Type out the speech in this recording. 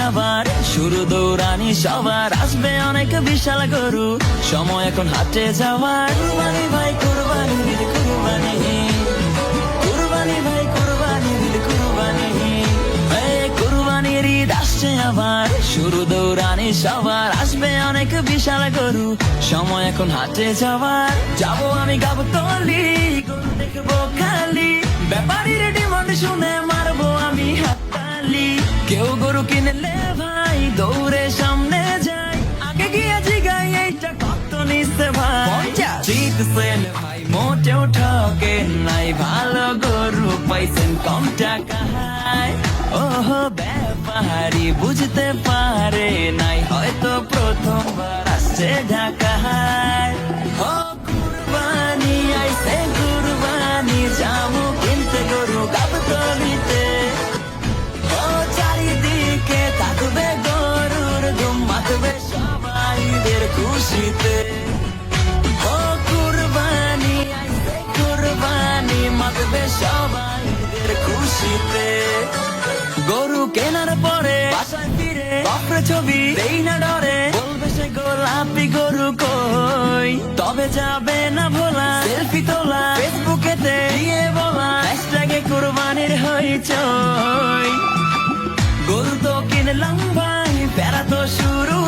আবার শুরু দৌড়ানি সবার, আসবে অনেক বিশাল গরু, সময় এখন হাটে যাওয়ার। কুরবানি ভাই কুরবানি ঈদ কুরবানি, কুরবানি ভাই কুরবানি ঈদ কুরবানি, কুরবানির ঈদ আসছে আবার শুরু দৌড়ানি সবার, আসবে অনেক বিশাল গরু, সময় এখন হাটে যাওয়ার। যাবো আমি গাবতলী, গরু দেখবো খালি, ব্যাপারীর ডিমান্ড শুনে মারবো আমি হাততালি। কেউ গরু কিনলে ভাই দৌড়ে সামনে যায়, আগে গিয়ে জিগাই এইটা কত নিচ্ছে ভাই। জিতছেন ভাই মোটেও ঠকে নাই, ভালো গরু পাইছেন কম টাকায়। ওহো ব্যাপারী বুঝতে পারে নাই, হয়তো প্রথমবার আসছে ঢাকায়। ও কুরবানি আইছে কুরবানি, যাবো কিনতে গরু গাবতলীতে। ও চারিদিকে থাকবে গরুর ধুম, মাতবে সবাইদের খুশিতে। ও কুরবানি আইছে কুরবানি, মাতবে সবাইদের খুশিতে। গরু কেনার পরে বাসায় ফিরে বাপরে ছবি দেই না ডরে, বলবে সে গোলাপি গরু কই, তবে যাবে না ভোলা সেলফি তোলা ফেসবুকেতে দিয়ে বলা হ্যাশট্যাগে কুরবানির হইচই। গরু তো কিনলাম ভাই, প্যারা তো শুরু।